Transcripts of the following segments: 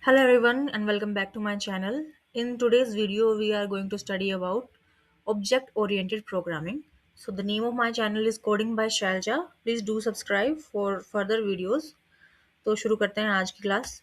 Hello everyone and welcome back to my channel. In today's video we are going to study about object oriented programming. So the name of my channel is Coding by Shalja. Please do subscribe for further videos. तो शुरू करते हैं आज की class.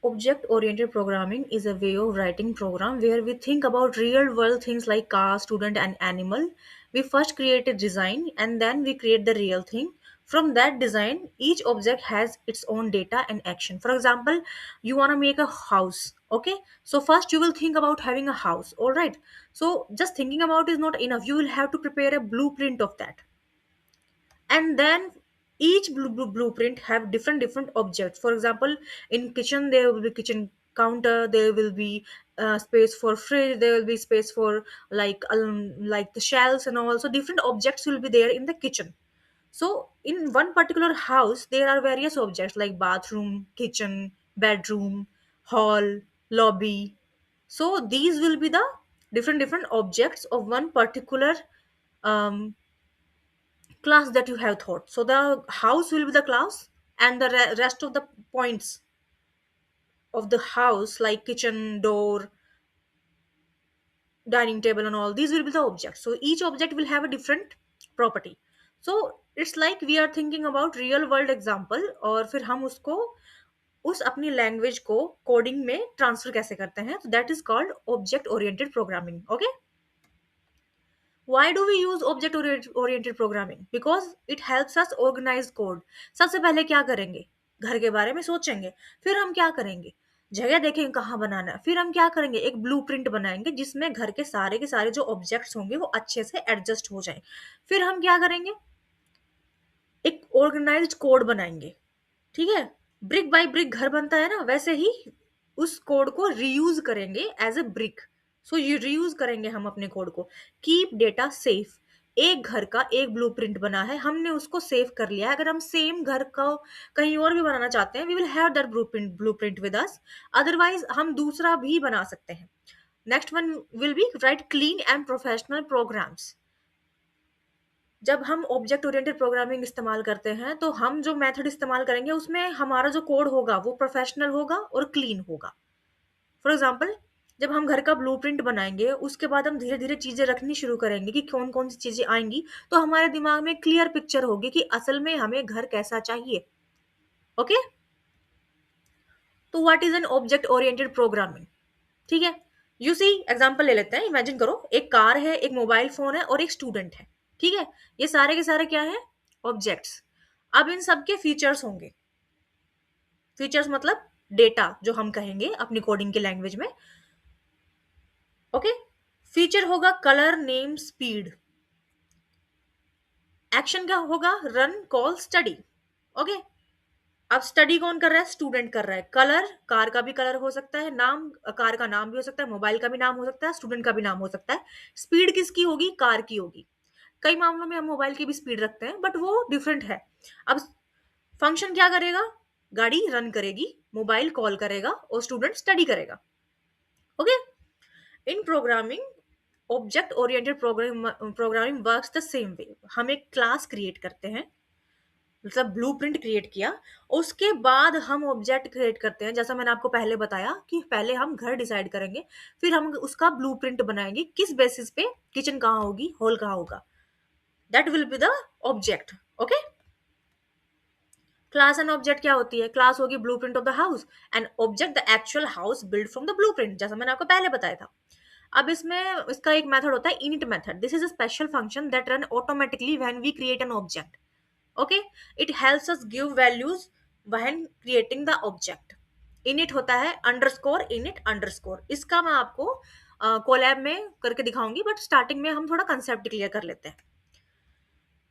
Object oriented programming is a way of writing program where we think about real world things like car, student and animal. We first create a design and then we create the real thing. From that design, each object has its own data and action. For example, you want to make a house. Okay, so first you will think about having a house. All right, so just thinking about is not enough. You will have to prepare a blueprint of that, and then each blueprint have different objects. For example, in kitchen there will be kitchen counter, there will be space for fridge, there will be space for like the shelves and all. So different objects will be there in the kitchen. So in one particular house there are various objects like bathroom, kitchen, bedroom, hall, lobby. So these will be the different objects of one particular um, class that you have thought. So the house will be the class, and the rest of the points of the house, like kitchen, door, dining table, and all, these will be the objects. So each object will have a different property. So it's like we are thinking about real world example, और फिर हम उसको उस अपनी language को coding में transfer कैसे करते हैं. तो that is called object oriented programming. Okay, why do we use object oriented programming? Because it helps us organize code. सबसे पहले क्या करेंगे, घर के बारे में सोचेंगे. फिर हम क्या करेंगे, जगह देखेंगे कहाँ बनाना है. फिर हम क्या करेंगे, एक ब्लूप्रिंट बनाएंगे जिसमें घर के सारे जो ऑब्जेक्ट्स होंगे वो अच्छे से एडजस्ट हो जाए. फिर हम क्या करेंगे, एक ऑर्गेनाइज्ड कोड बनाएंगे. ठीक है, ब्रिक बाय ब्रिक घर बनता है ना, वैसे ही उस कोड को रीयूज करेंगे एज ए ब्रिक. सो ये रीयूज करेंगे हम अपने कोड को. Keep data safe. एक घर का एक ब्लूप्रिंट बना है, हमने उसको सेव कर लिया है. अगर हम सेम घर को कहीं और भी बनाना चाहते हैं, we will have that blueprint with us. Otherwise हम दूसरा भी बना सकते हैं. Next one will be write clean and professional programs. जब हम ऑब्जेक्ट ओरिएंटेड प्रोग्रामिंग इस्तेमाल करते हैं तो हम जो मेथड इस्तेमाल करेंगे उसमें हमारा जो कोड होगा वो प्रोफेशनल होगा और क्लीन होगा. फॉर एग्जांपल, जब हम घर का ब्लूप्रिंट बनाएंगे उसके बाद हम धीरे धीरे चीजें रखनी शुरू करेंगे कि कौन कौन सी चीजें आएंगी, तो हमारे दिमाग में क्लियर पिक्चर होगी कि असल में हमें घर कैसा चाहिए. ओके, तो what is an object oriented programming. ठीक है, यू सी एग्जाम्पल ले लेते हैं. इमेजिन करो, एक कार है, एक मोबाइल फोन है और एक स्टूडेंट है. ठीक है, ये सारे के सारे क्या है, ऑब्जेक्ट्स. अब इन सब के फीचर्स होंगे. फीचर्स मतलब डेटा जो हम कहेंगे अपनी कोडिंग की लैंग्वेज में. ओके, फीचर होगा कलर, नेम, स्पीड. एक्शन क्या होगा, रन, कॉल, स्टडी. ओके, अब स्टडी कौन कर रहा है, स्टूडेंट कर रहा है. कलर, कार का भी कलर हो सकता है, नाम कार का नाम भी हो सकता है, मोबाइल का भी नाम हो सकता है, स्टूडेंट का भी नाम हो सकता है. स्पीड किसकी होगी, कार की होगी. कई मामलों में हम मोबाइल की भी स्पीड रखते हैं बट वो डिफरेंट है. अब फंक्शन क्या करेगा, गाड़ी रन करेगी, मोबाइल कॉल करेगा और स्टूडेंट स्टडी करेगा. Okay, in programming object oriented programming works the same way. हम एक क्लास क्रिएट करते हैं, मतलब ब्लूप्रिंट क्रिएट किया, उसके बाद हम ऑब्जेक्ट क्रिएट करते हैं. जैसा मैंने आपको पहले बताया कि पहले हम घर डिसाइड करेंगे, फिर हम उसका ब्लूप्रिंट बनाएंगे. किस बेसिस पे, किचन कहाँ होगी, हॉल कहाँ होगा, that will be the object. Okay, class and object क्या होती है, क्लास होगी blueprint of the house and object the actual house build from the blueprint, जैसा मैंने आपको पहले बताया था. अब इसमें इसका एक मेथड होता है init method. This is a special function that run automatically when we create an object. Okay, it helps us give values when creating the object. Init होता है अंडरस्कोर इनिट अंडरस्कोर. इसका मैं आपको कोलैब में करके दिखाऊंगी, बट स्टार्टिंग में हम थोड़ा कंसेप्ट क्लियर कर लेते हैं.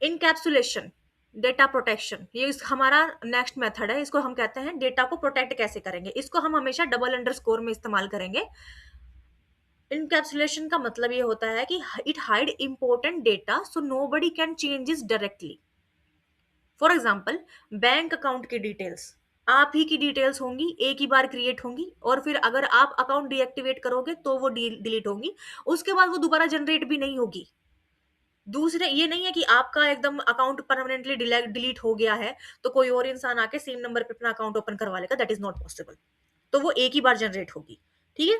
इनकैप्सुलेशन, डेटा प्रोटेक्शन, ये हमारा नेक्स्ट मेथड है. इसको हम कहते हैं डेटा को प्रोटेक्ट कैसे करेंगे. इसको हम हमेशा डबल अंडरस्कोर में इस्तेमाल करेंगे. इनकैप्सुलेशन का मतलब ये होता है कि it hide important data so nobody can changes directly. For example, bank account की डिटेल्स आप ही की डिटेल्स होंगी, एक ही बार क्रिएट होंगी, और फिर अगर आप अकाउंट डीएक्टिवेट करोगे तो वो डिलीट होंगी, उसके बाद वो दोबारा जनरेट भी नहीं होगी. दूसरे ये नहीं है कि आपका एकदम अकाउंट परमानेंटली डिलीट हो गया है तो कोई और इंसान आके सेम नंबर पे अपना अकाउंट ओपन करवा लेगा, दैट इज नॉट पॉसिबल। तो वो एक ही बार जनरेट होगी। ठीक है।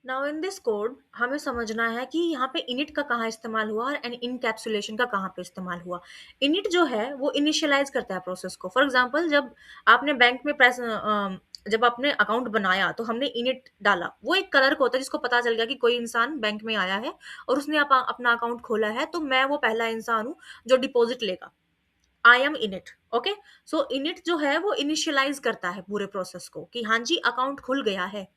नाउ इन दिस कोड हमें समझना है कि यहाँ पे इनिट का कहाँ इस्तेमाल हुआ और इनकैप्सुलेशन का कहाँ पे इस्तेमाल हुआ। इनिट जो है वो इनिशियलाइज करता है प्रोसेस को। फॉर एग्जांपल जब आपने अकाउंट बनाया तो हमने इनिट डाला, वो एक कलर होता है जिसको पता चल गया कि कोई इंसान बैंक में आया है और उसने अपना अकाउंट खोला है, तो मैं वो पहला इंसान हूँ जो डिपॉजिट लेगा। I am in it. Okay. So in it जो है वो इनिशियलाइज करता है पूरे प्रोसेस को कि हाँ जी अकाउंट खुल गया है,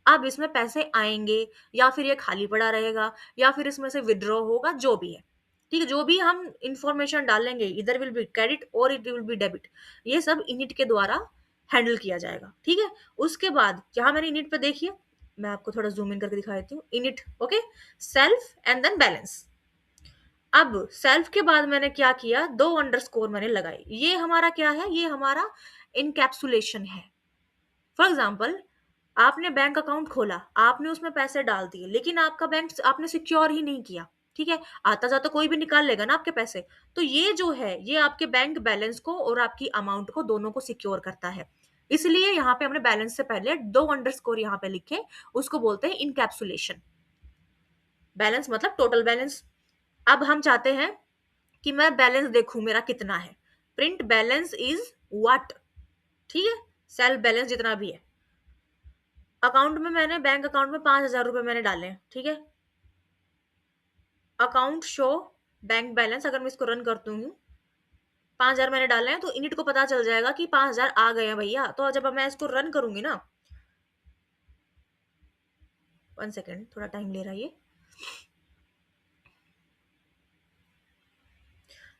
अब इसमें पैसे आएंगे या फिर ये खाली पड़ा रहेगा या फिर इसमें से विड्रॉ होगा, जो भी है। ठीक है। जो भी हम इंफॉर्मेशन डालेंगे, इधर विल बी क्रेडिट और इट विल बी डेबिट, ये सब इनिट के द्वारा हैंडल किया जाएगा। ठीक है। उसके बाद यहाँ मैंने इनिट पे देखिए, मैं आपको थोड़ा जूम इन करके दिखा देती हूँ। Init, okay, self and then balance. अब सेल्फ के बाद मैंने क्या किया, दो अंडरस्कोर मैंने लगाए। ये हमारा क्या है, ये हमारा इनकैप्सुलेशन है। फॉर एग्जाम्पल, आपने बैंक अकाउंट खोला, आपने उसमें पैसे डाल दिए, लेकिन आपका बैंक आपने सिक्योर ही नहीं किया। ठीक है। आता जाता कोई भी निकाल लेगा ना आपके पैसे। तो ये जो है ये आपके बैंक बैलेंस को और आपकी अमाउंट को दोनों को सिक्योर करता है। इसलिए यहाँ पे हमने बैलेंस से पहले दो अंडरस्कोर यहाँ पे लिखे, उसको बोलते हैं इनकैप्सुलेशन। बैलेंस मतलब टोटल बैलेंस। अब हम चाहते हैं कि मैं बैलेंस देखूं मेरा कितना है। Print balance is what. ठीक है। सेल्फ बैलेंस जितना भी है। अकाउंट में मैंने बैंक अकाउंट में 5,000 रुपए मैंने डाले हैं। ठीक है। अकाउंट शो बैंक बैलेंस, अगर मैं इसको रन करती हूँ, 5,000 मैंने डाले हैं, तो इनिट को पता चल जाएगा कि 5,000 आ गए हैं भैया। तो जब मैं इसको रन करूंगी ना, 1 सेकेंड, थोड़ा टाइम ले रहा है ये।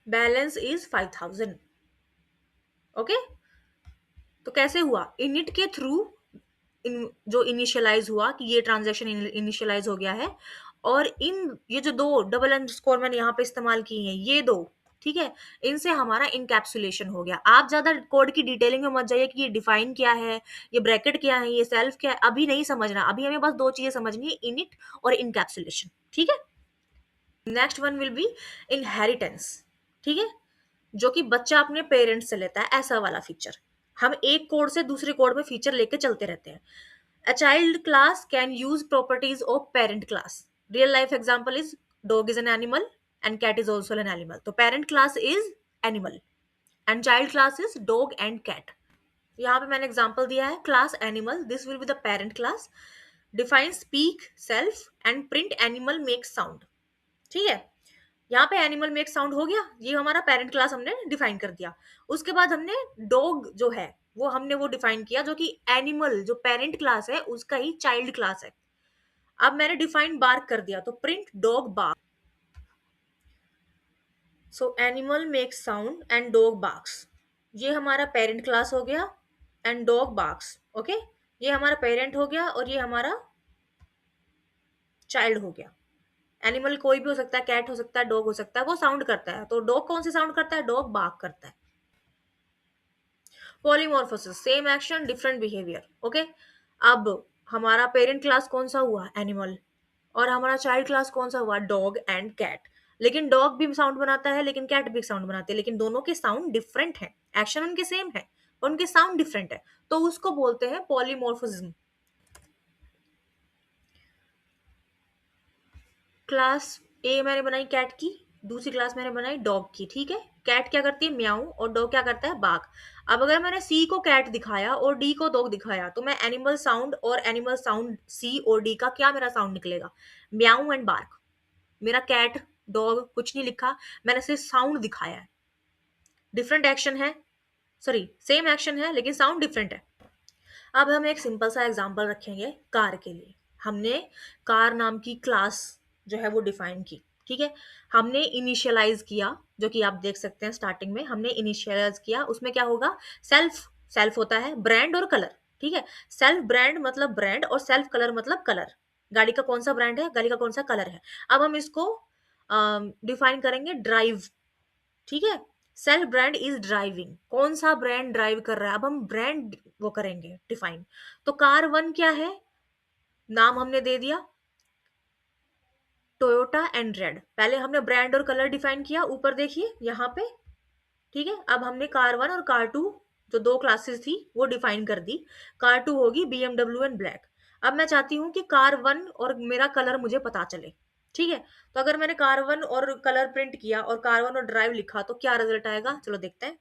Balance is 5,000। ओके। तो कैसे हुआ, इनिट के थ्रू जो इनिशियलाइज हुआ कि ये ट्रांजैक्शन इनिशियलाइज हो गया है। और इन ये जो दो डबल अंडरस्कोर मैंने यहाँ पे इस्तेमाल किए हैं, ये दो, ठीक है, इनसे हमारा इनकैप्सुलेशन हो गया। आप ज्यादा कोड की डिटेलिंग में मत जाइए कि ये डिफाइन क्या है, ये ब्रैकेट क्या है, ये सेल्फ क्या है, अभी नहीं समझना। अभी हमें बस दो चीजें समझनी है, इनिट और इनकैप्सुलेशन। ठीक है। Next one will B inheritance. ठीक है। जो कि बच्चा अपने पेरेंट्स से लेता है, ऐसा वाला फीचर। हम एक कोड से दूसरे कोड में फीचर लेके चलते रहते हैं। A child class can use properties of parent class. Real life example is dog is an animal and cat is also an animal. तो parent class is animal and child class is dog and cat. यहाँ पे मैंने example दिया है, class animal, this will be the parent class, define speak self and print animal make sound. ठीक है। यहाँ पे एनिमल मेक साउंड हो गया, ये हमारा पेरेंट क्लास हमने डिफाइन कर दिया। उसके बाद हमने डॉग जो है वो हमने वो डिफाइन किया, जो कि एनिमल जो पेरेंट क्लास है उसका ही चाइल्ड क्लास है। अब मैंने डिफाइन बार्क कर दिया, तो print dog bark. So animal makes sound and dog barks, ये हमारा पेरेंट क्लास हो गया। एंड डॉग बार्क्स, ओके, ये हमारा पेरेंट हो गया और ये हमारा चाइल्ड हो गया। एनिमल कोई भी हो सकता है, कैट हो सकता है, डॉग हो सकता है, वो साउंड करता है। तो डॉग कौन सी साउंड करता है, डॉग बार्क करता है। Polymorphism, same action different behaviour. Okay. अब हमारा पेरेंट क्लास कौन सा हुआ, एनिमल, और हमारा चाइल्ड क्लास कौन सा हुआ, डॉग एंड कैट। लेकिन डॉग भी साउंड बनाता है, लेकिन कैट भी साउंड बनाती है, लेकिन दोनों के साउंड डिफरेंट है, एक्शन उनके सेम है और उनके साउंड डिफरेंट है। तो उसको बोलते हैं पॉलीमॉर्फिज्म। क्लास ए मैंने बनाई कैट की, दूसरी क्लास मैंने बनाई डॉग की। ठीक है। कैट क्या करती है, म्याऊ, और डॉग क्या करता है, बाक। अब अगर मैंने सी को कैट दिखाया और डी को डॉग दिखाया, तो मैं एनिमल साउंड और एनिमल साउंड सी और डी का क्या मेरा साउंड निकलेगा, म्याऊ एंड बार्क। मेरा कैट डॉग कुछ नहीं लिखा, मैंने सिर्फ साउंड दिखाया है। डिफरेंट एक्शन है, सॉरी सेम एक्शन है लेकिन साउंड डिफरेंट है। अब हम एक सिंपल सा एग्जांपल रखेंगे कार के लिए। हमने कार नाम की क्लास जो है वो डिफाइन की। ठीक है। हमने इनिशियलाइज किया, जो कि आप देख सकते हैं स्टार्टिंग में हमने इनिशियलाइज किया। उसमें क्या होगा, सेल्फ, सेल्फ होता है ब्रांड और कलर। ठीक है। सेल्फ ब्रांड मतलब ब्रांड और सेल्फ कलर मतलब कलर। गाड़ी का कौन सा ब्रांड है, गाड़ी का कौन सा कलर है। अब हम इसको डिफाइन करेंगे ड्राइव। ठीक है। सेल्फ ब्रांड इज ड्राइविंग, कौन सा ब्रांड ड्राइव कर रहा है, अब हम ब्रांड वो करेंगे डिफाइन। तो कार वन क्या है, नाम हमने दे दिया, टोयोटा एंड रेड। पहले हमने ब्रांड और कलर डिफाइन किया, ऊपर देखिए यहाँ पे, ठीक है। अब हमने कार 1 और कार 2 जो 2 क्लासेस थी वो डिफाइन कर दी। कार 2 होगी BMW एंड ब्लैक। अब मैं चाहती हूँ कि कार 1 और मेरा कलर मुझे पता चले, ठीक है। तो अगर मैंने कार 1 और कलर प्रिंट किया और कार 1 और ड्राइव लिखा तो क्या रिजल्ट आएगा, चलो देखते हैं।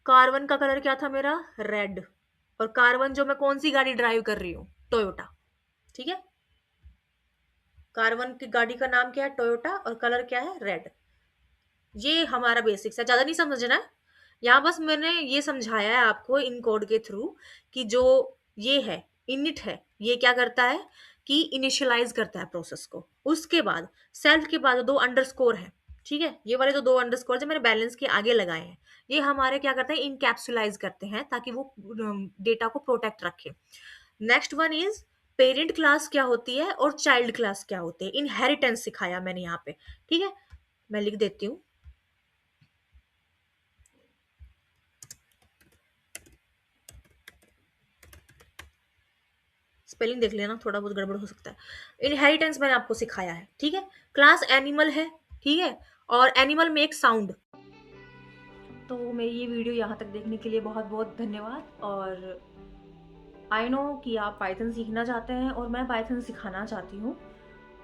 कार 1 का कलर क्या था मेरा, रेड। और कार 1 जो मैं कौन सी गाड़ी ड्राइव कर रही हूँ, टोयोटा, ठीक है। कार 1 की गाड़ी का नाम क्या है, टोयोटा, और कलर क्या है, रेड। ये हमारा बेसिक्स है, ज्यादा नहीं समझना है। यहाँ बस मैंने ये समझाया है आपको इन कोड के थ्रू कि जो ये है इनिट है, ये क्या करता है कि इनिशियलाइज करता है प्रोसेस को। उसके बाद सेल्फ के बाद दो अंडरस्कोर है, ठीक है। ये वाले जो दो अंडरस्कोर जो मैंने बैलेंस के आगे लगाए हैं, ये हमारे क्या करते हैं, इनकैप्सुलाइज करते हैं ताकि वो डेटा को प्रोटेक्ट रखे। Next one is parent class क्या होती है और चाइल्ड क्लास क्या होती है, इनहेरिटेंस सिखाया मैंने यहाँ पे, ठीक है। मैं लिख देती हूँ, स्पेलिंग देख लेना, थोड़ा बहुत गड़बड़ हो सकता है। इनहेरिटेंस मैंने आपको सिखाया है, ठीक है। क्लास एनिमल है, ठीक है, और एनिमल मेक साउंड। तो मेरी ये वीडियो यहाँ तक देखने के लिए बहुत बहुत धन्यवाद। और आई नो कि आप पाइथन सीखना चाहते हैं और मैं पाइथन सिखाना चाहती हूँ,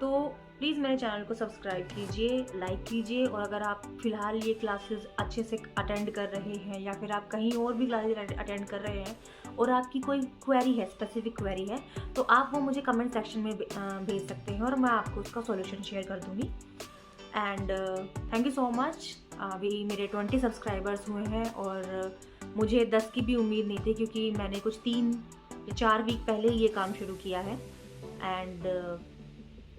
तो प्लीज़ मेरे चैनल को सब्सक्राइब कीजिए, लाइक कीजिए। और अगर आप फ़िलहाल ये क्लासेस अच्छे से अटेंड कर रहे हैं या फिर आप कहीं और भी क्लासेस अटेंड कर रहे हैं और आपकी कोई क्वेरी है, स्पेसिफिक क्वेरी है, तो आप वो मुझे कमेंट सेक्शन में भेज सकते हैं और मैं आपको उसका सॉल्यूशन शेयर कर दूँगी। And thank you so much. अभी मेरे 20 सब्सक्राइबर्स हुए हैं और मुझे 10 की भी उम्मीद नहीं थी, क्योंकि मैंने कुछ 3 या 4 वीक पहले ही ये काम शुरू किया है। एंड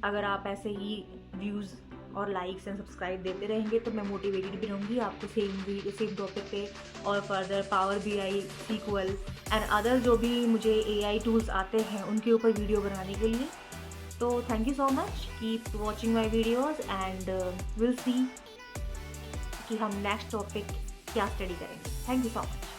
अगर आप ऐसे ही व्यूज़ और लाइक्स एंड सब्सक्राइब देते रहेंगे तो मैं मोटिवेटेड भी रहूँगी आपको सेम टॉपिक पे और further power BI, SQL and other जो भी मुझे AI टूल्स आते हैं उनके ऊपर वीडियो बनाने के लिए। तो thank you so much, keep watching my videos and will see कि हम नेक्स्ट टॉपिक क्या स्टडी करेंगे। Thank you so much.